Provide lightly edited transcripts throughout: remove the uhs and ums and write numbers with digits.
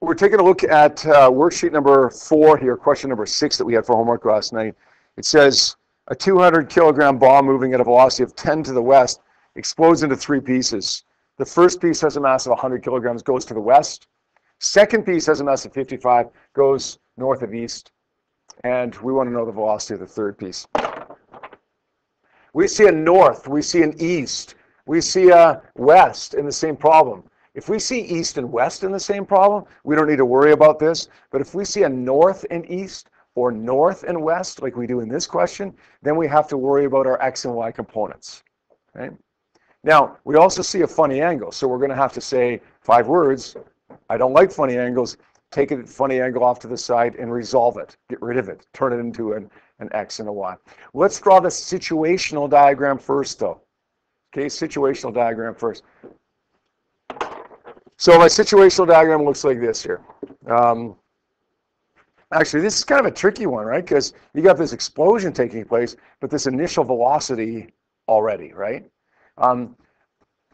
We're taking a look at worksheet number 4 here, question number 6 that we had for homework last night. It says a 200 kilogram ball moving at a velocity of 10 to the west explodes into 3 pieces. The first piece has a mass of 100 kilograms, goes to the west. Second piece has a mass of 55, goes north of east. And we want to know the velocity of the third piece. We see a north, we see an east, we see a west in the same problem. If we see east and west in the same problem, we don't need to worry about this. But if we see a north and east or north and west, like we do in this question, then we have to worry about our x and y components. Right? Now, we also see a funny angle. So we're going to have to say 5 words. I don't like funny angles. Take a funny angle off to the side and resolve it. Get rid of it. Turn it into an x and a y. Let's draw the situational diagram first, though. Okay, situational diagram first. So my situational diagram looks like this here. Actually, this is kind of a tricky one, right? Because you got this explosion taking place, but this initial velocity already, right?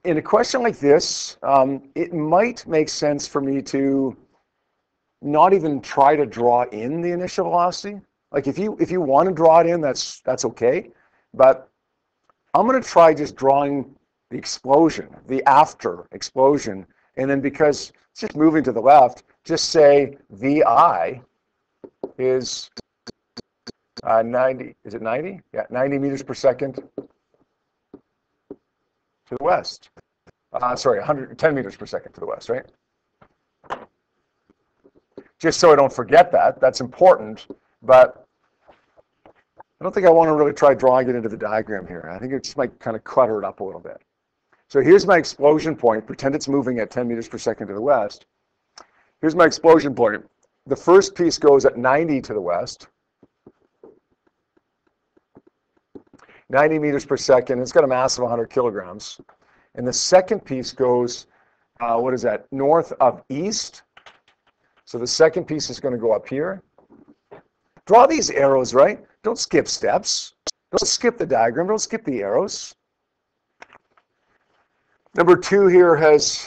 In a question like this, it might make sense for me to not even try to draw in the initial velocity. Like if you want to draw it in, that's okay. But I'm going to try just drawing the explosion, the after explosion. And then because it's just moving to the left, just say VI is 90, is it 90? Yeah, 90 meters per second to the west. Sorry, 110 meters per second to the west, right? Just so I don't forget that, that's important, but I don't think I want to really try drawing it into the diagram here. I think it just might kind of clutter it up a little bit. So here's my explosion point. Pretend it's moving at 10 meters per second to the west. Here's my explosion point. The first piece goes at 90 to the west. 90 meters per second. It's got a mass of 100 kilograms. And the second piece goes, what is that, north of east. So the second piece is going to go up here. Draw these arrows, right? Don't skip steps. Don't skip the diagram. Don't skip the arrows. Number 2 here has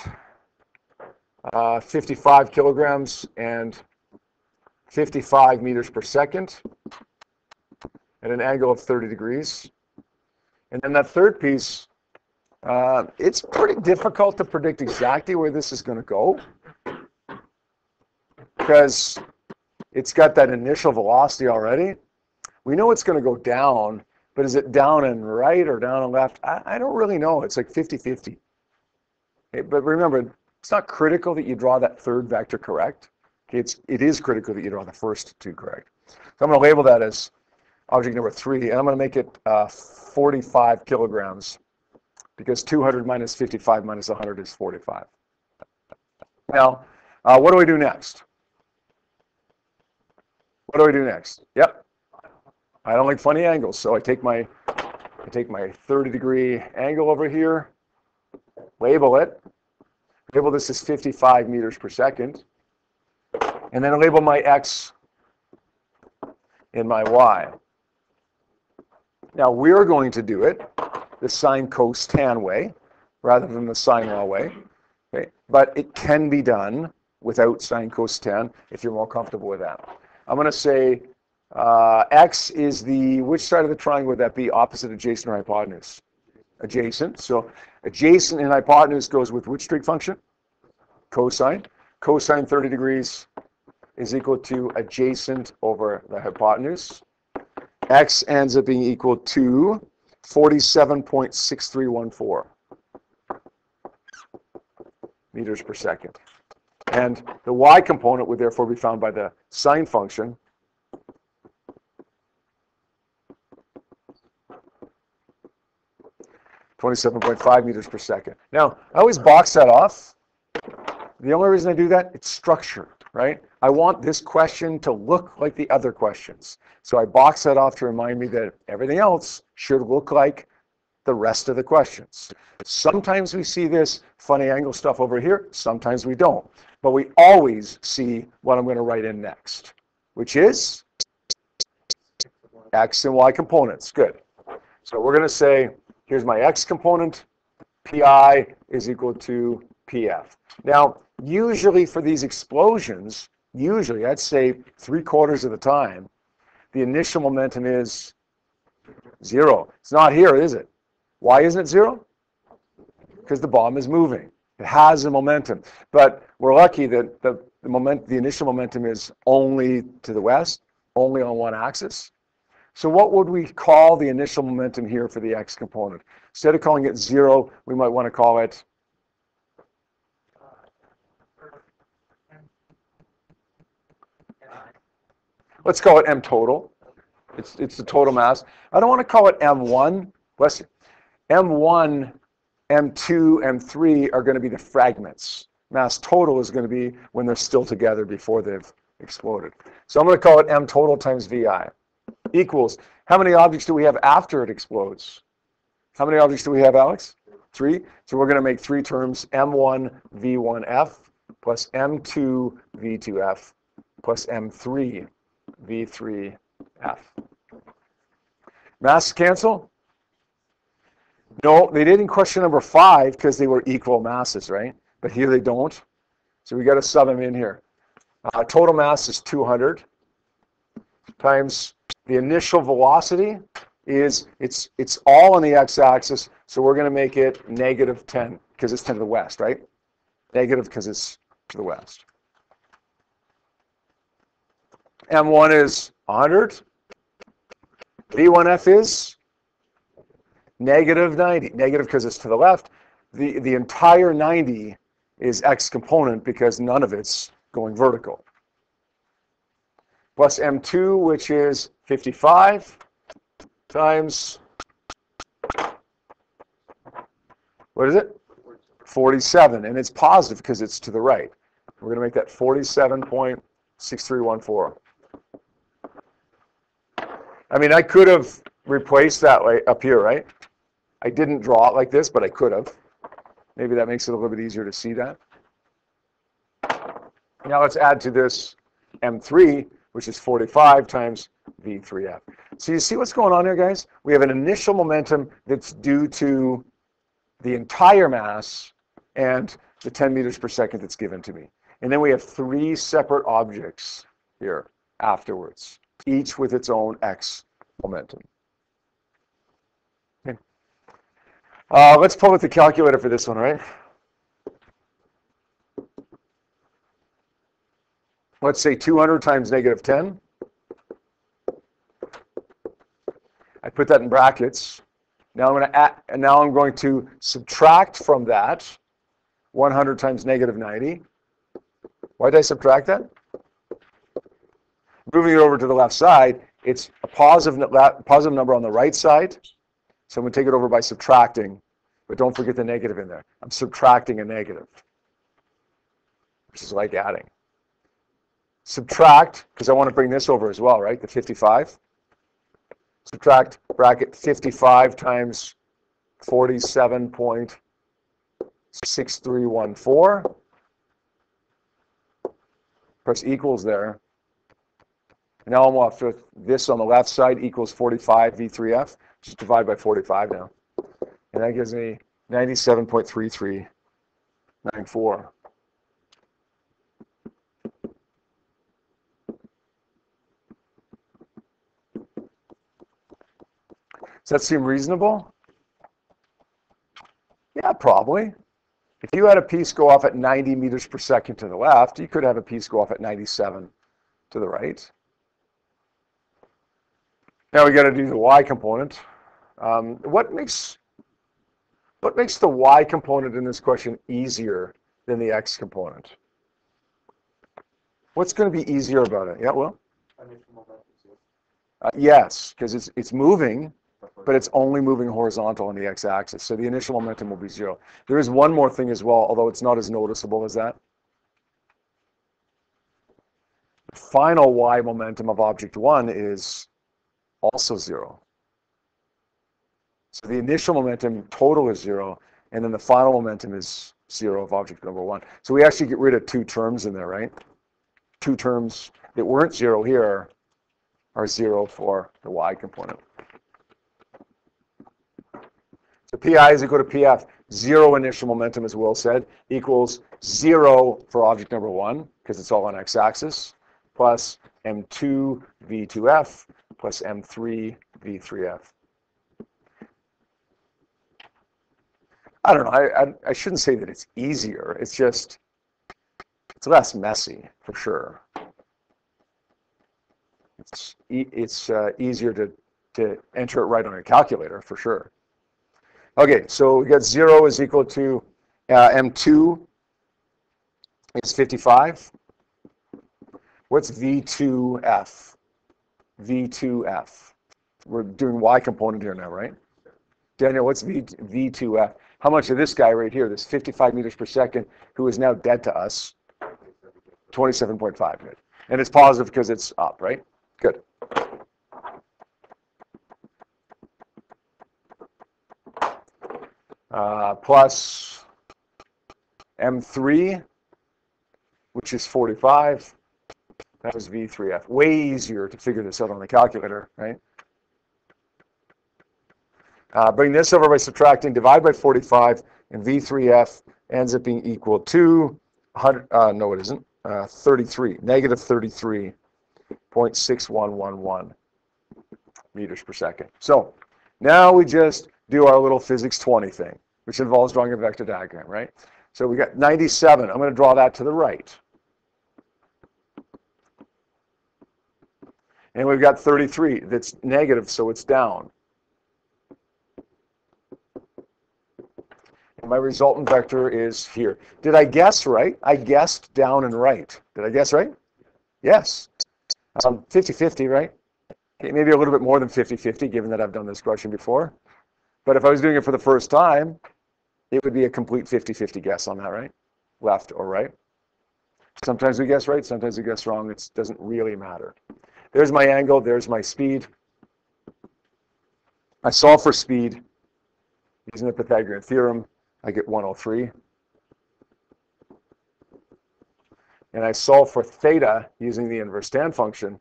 55 kilograms and 55 meters per second at an angle of 30 degrees. And then that third piece, it's pretty difficult to predict exactly where this is going to go because it's got that initial velocity already. We know it's going to go down, but is it down and right or down and left? I don't really know. It's like 50-50. Okay, but remember, it's not critical that you draw that third vector correct. Okay, it is critical that you draw the first 2 correct. So I'm going to label that as object number 3, and I'm going to make it 45 kilograms because 200 minus 55 minus 100 is 45. Now, what do we do next? What do I do next? Yep. I don't like funny angles, so I take my 30-degree angle over here, label it. Label this as 55 meters per second. And then I label my x and my y. Now we're going to do it the sine cos tan way rather than the sine law way. Okay? But it can be done without sine cos tan if you're more comfortable with that. I'm going to say x is which side of the triangle would that be? Opposite, adjacent, or hypotenuse? Adjacent. So adjacent and hypotenuse goes with which trig function? Cosine. Cosine 30 degrees is equal to adjacent over the hypotenuse. X ends up being equal to 47.6314 meters per second. And the y component would therefore be found by the sine function. (27.5 meters per second). Now, I always box that off. The only reason I do that, it's structure, right? I want this question to look like the other questions. So I box that off to remind me that everything else should look like the rest of the questions. Sometimes we see this funny angle stuff over here, sometimes we don't. But we always see what I'm going to write in next, which is x and y components. Good. So we're going to say, here's my x component, pi is equal to pf. Now, usually for these explosions, usually I'd say 3/4 of the time, the initial momentum is 0. It's not here, is it? Why isn't it 0? Because the bomb is moving. It has a momentum. But we're lucky that the initial momentum is only to the west, only on one axis. So what would we call the initial momentum here for the x component? Instead of calling it 0, we might want to call it let's call it m total. It's the total mass. I don't want to call it m1. Bless you. m1, m2, m3 are going to be the fragments. Mass total is going to be when they're still together before they've exploded. So I'm going to call it m total times vi equals, how many objects do we have after it explodes? How many objects do we have, Alex? 3. So we're going to make 3 terms, m1 v1f plus m2 v2f plus m3 v3f. Masses cancel? No, they did in question number 5 because they were equal masses, right? But here they don't. So we got to sub them in here. Total mass is 200 times the initial velocity is, it's all on the x-axis, so we're going to make it -10 because it's to the west, right? Negative because it's to the west. M1 is 100. V1F is -90. Negative because it's to the left. The entire 90 is x component because none of it's going vertical. Plus M2, which is 55 times, what is it? 47, and it's positive because it's to the right. We're going to make that 47.6314. I mean, I could have replaced that way up here, right? I didn't draw it like this, but I could have. Maybe that makes it a little bit easier to see that. Now let's add to this M3, which is 45 times V3F. So you see what's going on here, guys? We have an initial momentum that's due to the entire mass and the 10 meters per second that's given to me. And then we have 3 separate objects here afterwards, each with its own x momentum. Okay. Let's pull out the calculator for this one, right? Let's say 200 times -10. I put that in brackets. Now I'm going to add, and now I'm going to subtract from that 100 times -90. Why did I subtract that? Moving it over to the left side, it's a positive number on the right side. So I'm going to take it over by subtracting, but don't forget the negative in there. I'm subtracting a negative, which is like adding. Subtract, because I want to bring this over as well, right? The 55. Subtract bracket 55 times 47.6314. Press equals there. Now I'm left with this on the left side equals 45 V3F. Just divide by 45 now. And that gives me 97.3394. Does that seem reasonable? Yeah, probably. If you had a piece go off at 90 meters per second to the left, you could have a piece go off at 97 to the right. Now we got to do the y component. What makes the y component in this question easier than the x component? What's going to be easier about it? Yeah, well? Yes, because it's moving, but it's only moving horizontal on the x-axis. So the initial momentum will be 0. There is one more thing as well, although it's not as noticeable as that. The final y momentum of object 1 is also 0. So the initial momentum total is 0, and then the final momentum is 0 of object number 1. So we actually get rid of 2 terms in there, right? 2 terms that weren't 0 here are 0 for the y component. So PI is equal to PF. zero initial momentum, as Will said, equals 0 for object number 1, because it's all on x-axis, plus m2 v2f plus m3 v3f. I don't know. I shouldn't say that it's easier. It's just, it's less messy, for sure. It's easier to enter it right on a calculator, for sure. Okay, so we got 0 is equal to m2 is 55. What's v2f? v2f. We're doing y component here now, right? Daniel, what's v2f? How much of this guy right here, this 55 meters per second, who is now dead to us? 27.5. Good. And it's positive because it's up, right? Good. Plus M3, which is 45. That was V3F. Way easier to figure this out on the calculator, right? Bring this over by subtracting, divide by 45, and V3F ends up being equal to 100, no it isn't, 33, negative 33.6111 meters per second. So now we just do our little physics 20 thing, which involves drawing a vector diagram, right? So we got 97. I'm going to draw that to the right. And we've got 33. That's negative, so it's down. And my resultant vector is here. Did I guess right? I guessed down and right. Did I guess right? Yes. 50-50, right? Okay, maybe a little bit more than 50-50, given that I've done this question before. But if I was doing it for the first time, it would be a complete 50-50 guess on that, right? Left or right. Sometimes we guess right, sometimes we guess wrong. It doesn't really matter. There's my angle, there's my speed. I solve for speed using the Pythagorean Theorem. I get 103. And I solve for theta using the inverse tan function.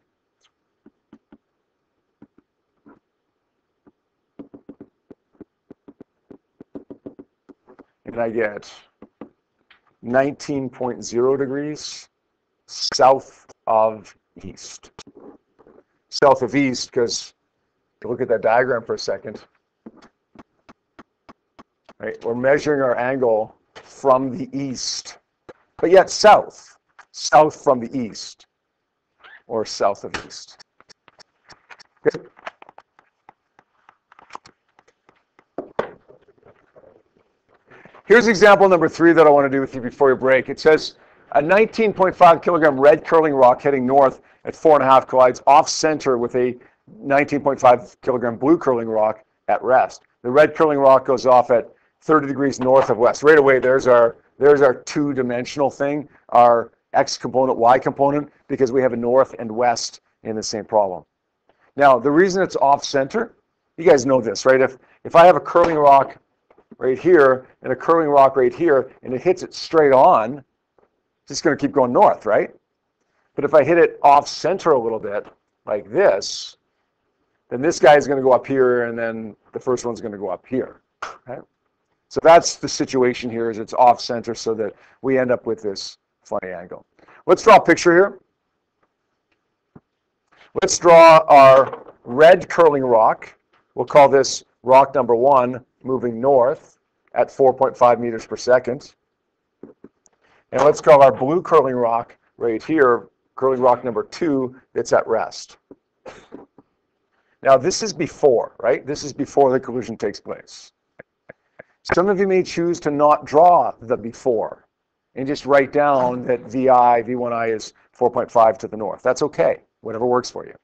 And I get 19.0 degrees south of east. South of east, because if you look at that diagram for a second, right, we're measuring our angle from the east, but yet south from the east, or south of east. Okay. Here's example number 3 that I want to do with you before you break. It says a 19.5 kilogram red curling rock heading north at 4.5 collides off center with a 19.5 kilogram blue curling rock at rest. The red curling rock goes off at 30 degrees north of west. Right away, there's our two-dimensional thing, our x component, y component, because we have a north and west in the same problem. Now, the reason it's off center, you guys know this, right? If I have a curling rock right here and a curling rock right here, and it hits it straight on, it's just going to keep going north, right? But if I hit it off center a little bit, like this, then this guy is going to go up here, and then the first one's going to go up here. Okay? So that's the situation here, is it's off center so that we end up with this funny angle. Let's draw a picture here. Let's draw our red curling rock. We'll call this rock number 1 moving north at 4.5 meters per second. And let's call our blue curling rock right here, curling rock number 2, that's at rest. Now this is before, right? This is before the collision takes place. Some of you may choose to not draw the before and just write down that VI, V1I is 4.5 to the north. That's okay, whatever works for you.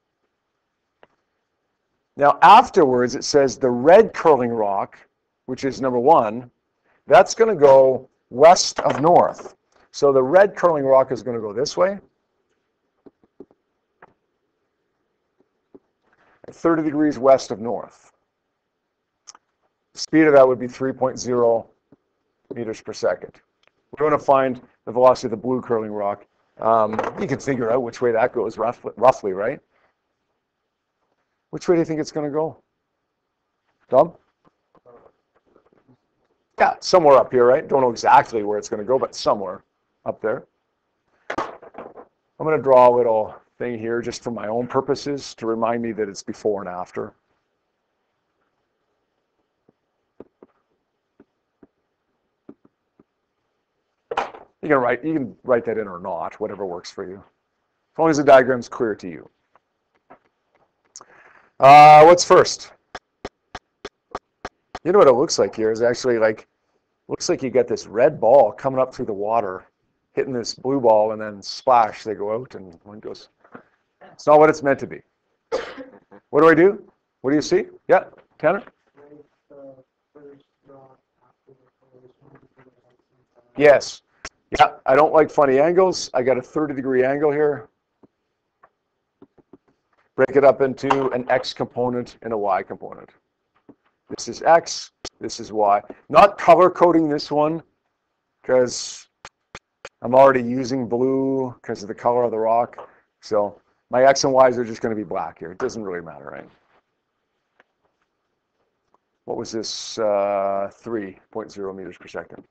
Now afterwards it says the red curling rock, which is number 1, that's going to go west of north. So the red curling rock is going to go this way. 30 degrees west of north. The speed of that would be 3.0 meters per second. We want to find the velocity of the blue curling rock. You can figure out which way that goes roughly, right? Which way do you think it's going to go? Tom? Yeah, somewhere up here, right? Don't know exactly where it's going to go, but somewhere up there. I'm going to draw a little thing here just for my own purposes to remind me that it's before and after. You can write that in or not, whatever works for you, as long as the diagram's clear to you. What's first? You know what it looks like here is actually looks like you got this red ball coming up through the water, hitting this blue ball, and then splash, they go out, and one goes. It's not what it's meant to be. What do I do? What do you see? Yeah, Tanner? Yes. Yeah, I don't like funny angles. I got a 30-degree angle here. Break it up into an x component and a y component. This is x, this is y. Not color coding this one because I'm already using blue because of the color of the rock. So my x and y's are just going to be black here. It doesn't really matter, right? What was this? 3.0 meters per second.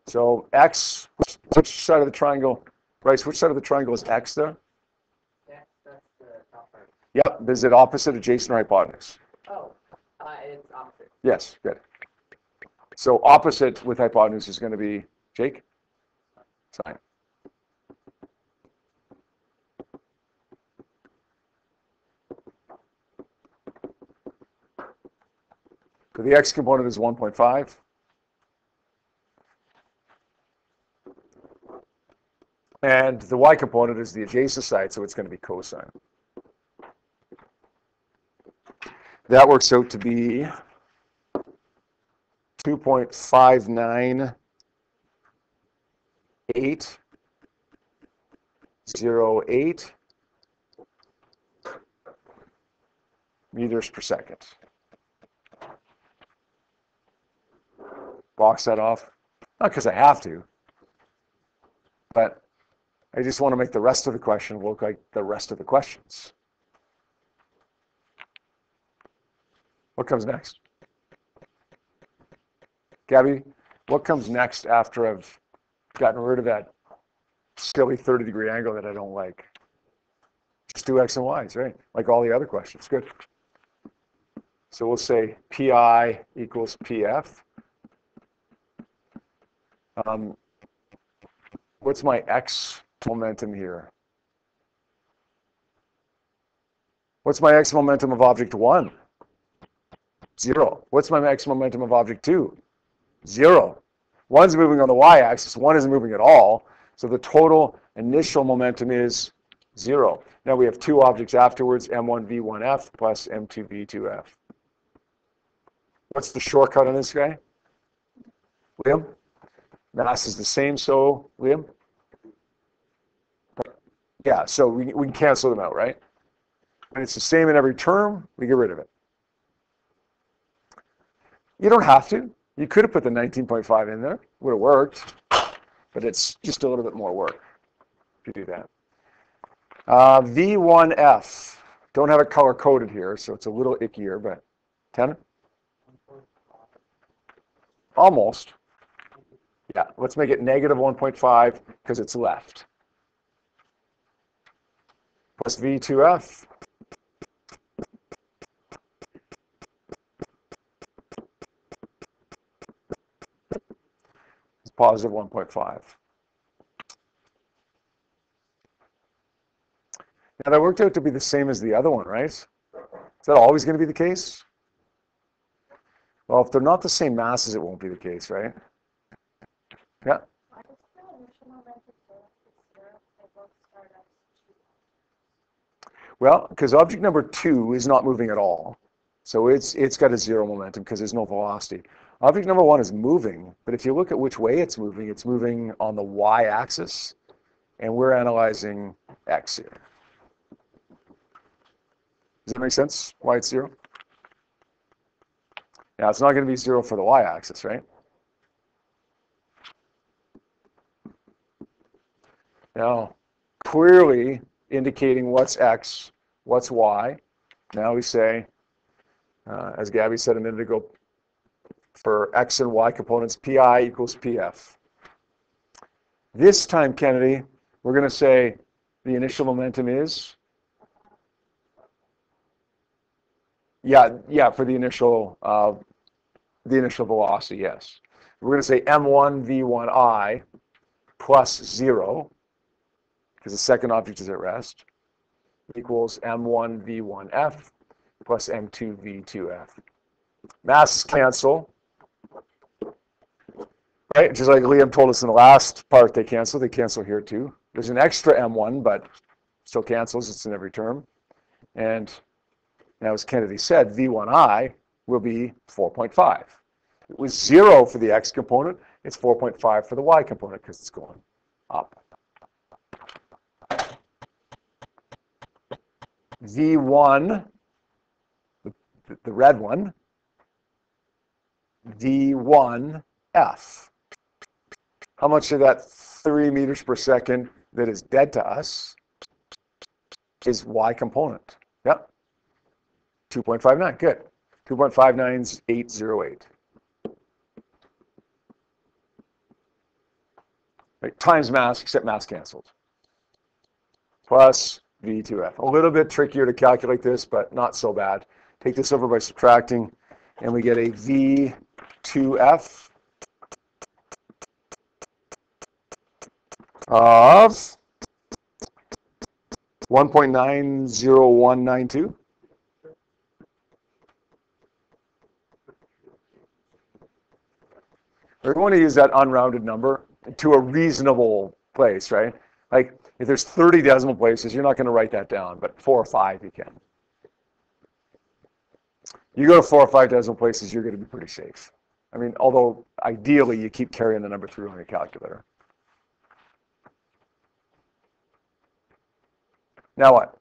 So x, which side of the triangle, Bryce, which side of the triangle is x there? Yeah, that's the top part. Yep, is it opposite, adjacent, or hypotenuse? Oh, it's opposite. Yes, good. So opposite with hypotenuse is going to be, Jake? Sine. So the x component is 1.5. And the y component is the adjacent side, so it's going to be cosine. That works out to be 2.59808 meters per second. Box that off. Not because I have to, but I just want to make the rest of the question look like the rest of the questions. What comes next? Gabby, what comes next after I've gotten rid of that silly 30-degree angle that I don't like? Just do x and y's, right? Like all the other questions. Good. So we'll say pi equals pf. What's my x momentum here? What's my x momentum of object 1? 0. What's my x momentum of object 2? 0. 1's moving on the y-axis, 1 isn't moving at all, so the total initial momentum is 0. Now we have two objects afterwards, m1v1f plus m2v2f. What's the shortcut on this guy? Liam? Mass is the same, so Liam? Yeah, so we can cancel them out, right? And it's the same in every term, we get rid of it. You don't have to. You could have put the 19.5 in there. Would have worked, but it's just a little bit more work if you do that. V1F. Don't have it color-coded here, so it's a little ickier, but 10? Almost. Yeah, let's make it negative 1.5 because it's left. Plus V2F. It's positive 1.5. Now that worked out to be the same as the other one, right? Is that always going to be the case? Well, if they're not the same masses, it won't be the case, right? Yeah. Well, because object number 2 is not moving at all. So it's got a 0 momentum because there's no velocity. Object number 1 is moving, but if you look at which way it's moving on the y-axis, and we're analyzing x here. Does that make sense? Why it's 0? Now, it's not going to be 0 for the y-axis, right? Now, clearly indicating what's x, what's y. Now we say, as Gabby said a minute ago, for x and y components, pi equals pf. This time, Kennedy, we're going to say the initial momentum is, for the initial velocity, yes. We're going to say m1 v1I plus 0, because the second object is at rest, equals m1 v1f plus m2 v2f. Masses cancel, right? Just like Liam told us in the last part, they cancel here too. There's an extra m1, but still cancels, it's in every term. And now, as Kennedy said, v1I will be 4.5. It was 0 for the x component, it's 4.5 for the y component because it's going up. V1, the red one, V1F. How much of that 3 meters per second that is dead to us is y component? Yep. 2.59, good. 2.59 is 808. Right, times mass, except mass canceled. Plus V2F. A little bit trickier to calculate this, but not so bad. Take this over by subtracting, and we get a V2F of 1.90192. We're going to use that unrounded number to a reasonable place, right? Like if there's 30 decimal places, you're not going to write that down, but 4 or 5 you can. You go to 4 or 5 decimal places, you're going to be pretty safe. I mean, although ideally you keep carrying the number through on your calculator. Now what?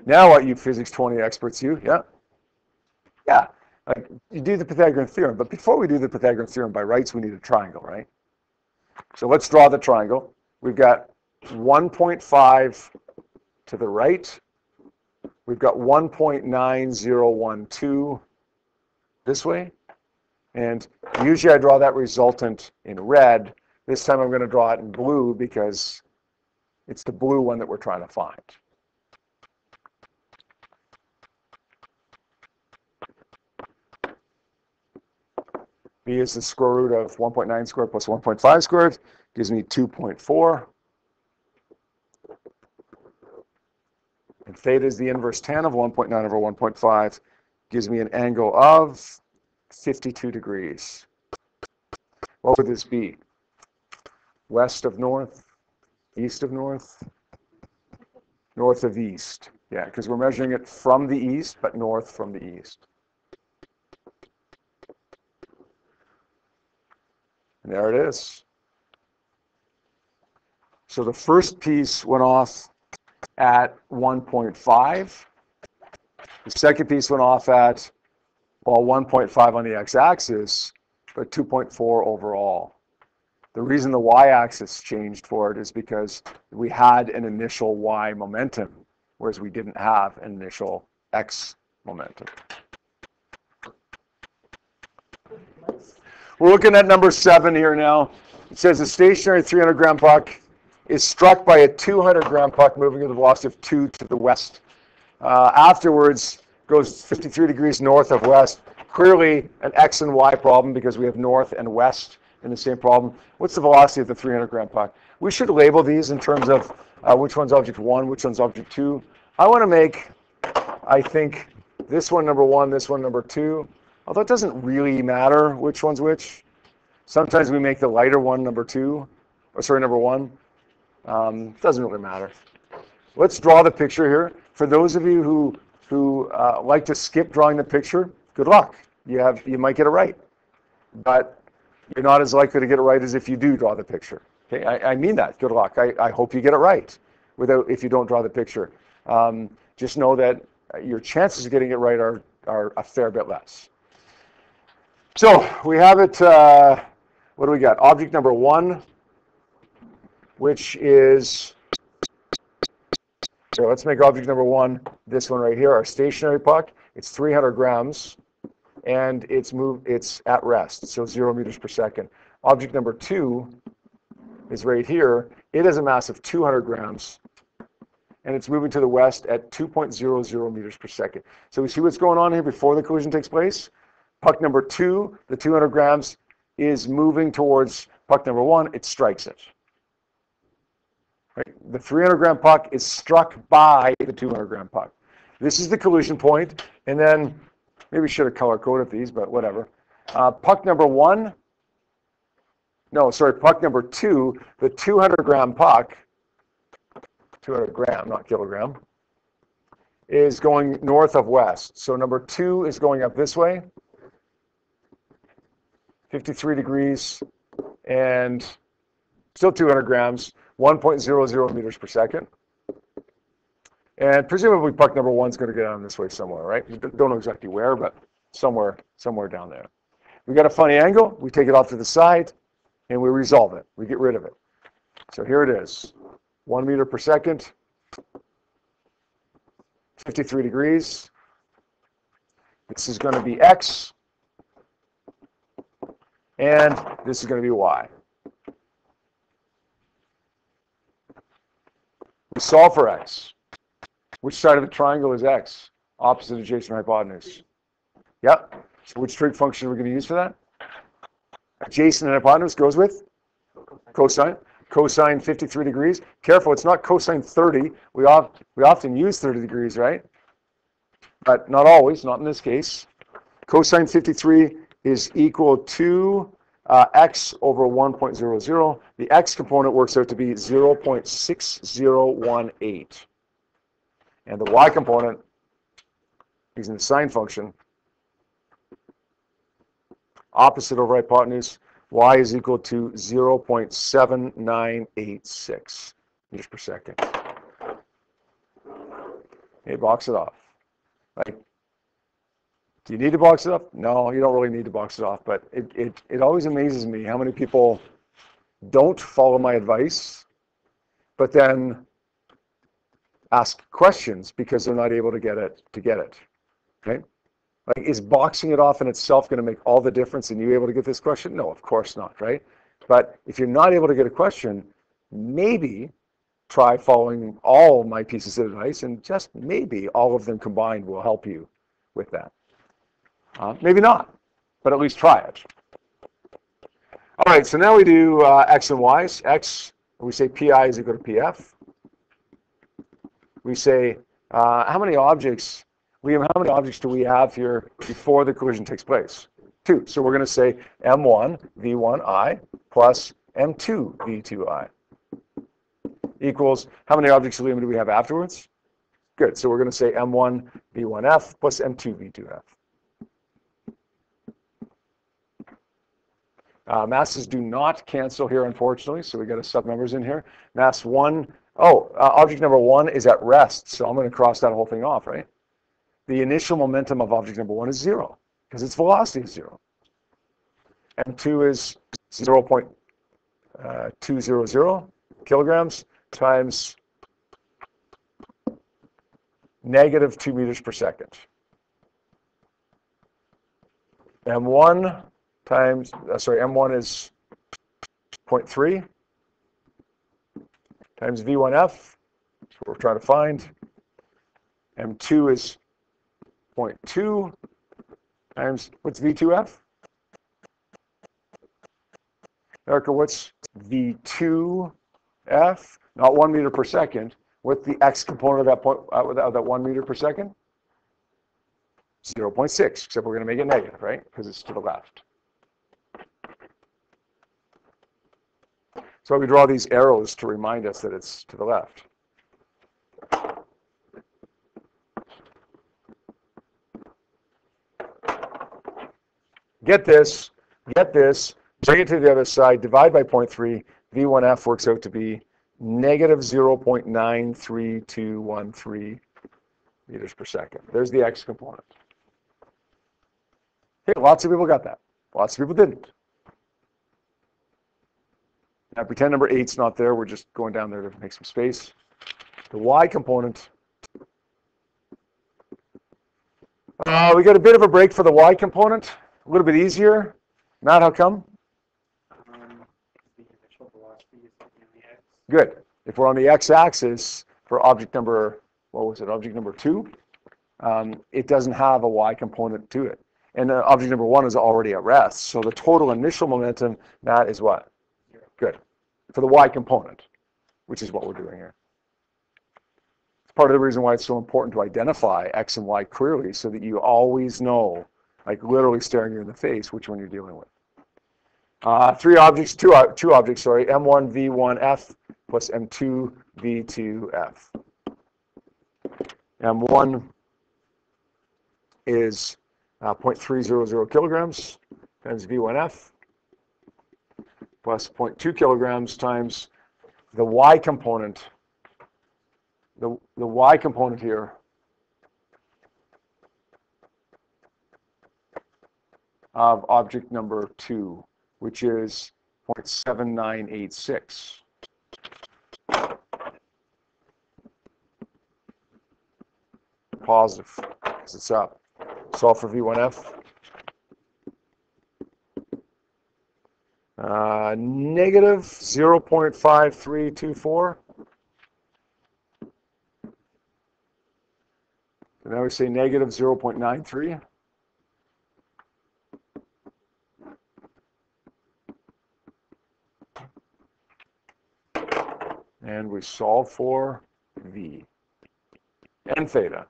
Now what, you physics 20 experts, you? Yeah? Yeah. Like, you do the Pythagorean theorem, but before we do the Pythagorean theorem, by rights, we need a triangle, right? So let's draw the triangle. We've got 1.5 to the right. We've got 1.9012 this way. And usually I draw that resultant in red. This time I'm going to draw it in blue because it's the blue one that we're trying to find. B is the square root of 1.9 squared plus 1.5 squared, gives me 2.4. And theta is the inverse tan of 1.9 over 1.5, gives me an angle of 52 degrees. What would this be? West of north, east of north, north of east. Yeah, because we're measuring it from the east, but north from the east. And there it is. So the first piece went off at 1.5. The second piece went off at, well, 1.5 on the x-axis, but 2.4 overall. The reason the y-axis changed for it is because we had an initial y momentum, whereas we didn't have an initial x momentum. We're looking at number 7 here now. It says a stationary 300-gram puck is struck by a 200-gram puck moving at a velocity of 2 to the west. Afterwards, goes 53 degrees north of west. Clearly an x and y problem because we have north and west in the same problem. What's the velocity of the 300-gram puck? We should label these in terms of which one's object 1, which one's object 2. I want to make, I think, this one number 1, this one number 2. Although it doesn't really matter which one's which. Sometimes we make the lighter one number 2, or sorry, number 1. Doesn't really matter. Let's draw the picture here. For those of you who like to skip drawing the picture, good luck. You might get it right, but you're not as likely to get it right as if you do draw the picture. Okay, I mean that. Good luck. I hope you get it right if you don't draw the picture. Just know that your chances of getting it right are a fair bit less. So we have it, what do we got? Object number 1, which is, so let's make object number 1, this one right here, our stationary puck. It's 300 grams, and it's at rest, so 0 meters per second. Object number 2 is right here. It has a mass of 200 grams, and it's moving to the west at 2.00 meters per second. So we see what's going on here before the collision takes place. Puck number 2, the 200 grams, is moving towards puck number 1. It strikes it. Right? The 300-gram puck is struck by the 200-gram puck. This is the collision point, and then maybe we should have color-coded these, but whatever. Puck number 1, puck number 2, the 200-gram puck, 200 gram, not kilogram, is going north of west. So number 2 is going up this way, 53 degrees, and still 200 grams, 1.00 meters per second. And presumably puck number 1 is going to get on this way somewhere, right? You don't know exactly where, but somewhere down there. We got a funny angle. We take it off to the side, and we resolve it. We get rid of it. So here it is, 1 meter per second, 53 degrees. This is going to be x, and this is going to be y. We solve for x. Which side of the triangle is x? Opposite adjacent hypotenuse. Yep. So which trig function are we going to use for that? Adjacent and hypotenuse goes with cosine. Cosine 53 degrees. Careful, it's not cosine 30. We often use 30 degrees, right? But not always, not in this case. Cosine 53 is equal to x over 1.00. The x component works out to be 0.6018. And the y component, using the sine function, opposite over hypotenuse, y is equal to 0.7986 meters per second. Okay, box it off. Like, do you need to box it off? No, you don't really need to box it off, but it always amazes me how many people don't follow my advice, but then ask questions because they're not able to get it. Okay? Like, is boxing it off in itself going to make all the difference in you able to get this question? No, of course not, right? But if you're not able to get a question, maybe try following all my pieces of advice, and just maybe all of them combined will help you with that. Maybe not, but at least try it. All right, so now we do x and y's. X, we say pi is equal to pf. We say how many objects do we have here before the collision takes place? 2. So we're going to say m1 v1i plus m2 v2i equals how many objects do we have afterwards? Good. So we're going to say m1 v1f plus m2 v2f. Masses do not cancel here, unfortunately, so we got a sub numbers in here. Mass 1. Object number 1 is at rest, so I'm going to cross that whole thing off, right? The initial momentum of object number 1 is 0, because its velocity is 0. M2 is 0.200 kilograms times negative 2 meters per second. M1 is 0.3 times V1F, that's what we're trying to find. M2 is 0.2 times, what's V2F? Erica, what's V2F? Not 1 meter per second. What's the x component of that 1 meter per second? 0.6, except we're going to make it negative, right? Because it's to the left. So we draw these arrows to remind us that it's to the left. Get this, bring it to the other side, divide by 0.3, V1F works out to be negative 0.93213 meters per second. There's the x component. Okay, lots of people got that. Lots of people didn't. Now pretend number 8's not there. We're just going down there to make some space. The y component We got a bit of a break for the y component, a little bit easier. Matt, how come? The initial velocity is in the x. Good. If we're on the x-axis for object number, what was it, object number 2, it doesn't have a y component to it. And object number 1 is already at rest. So the total initial momentum, Matt, is what? Good. For the y component, which is what we're doing here. It's part of the reason why it's so important to identify x and y clearly so that you always know, like literally staring you in the face, which one you're dealing with. Two objects, sorry, M1 V1F plus M2 V2F. M1 is 0.300 kilograms times V1F plus 0.2 kilograms times the y component. The y component here of object number 2, which is 0.7986. Positive, because it's up. Solve for V1F. Negative 0.5324. And now we say negative 0.93. And we solve for V and theta.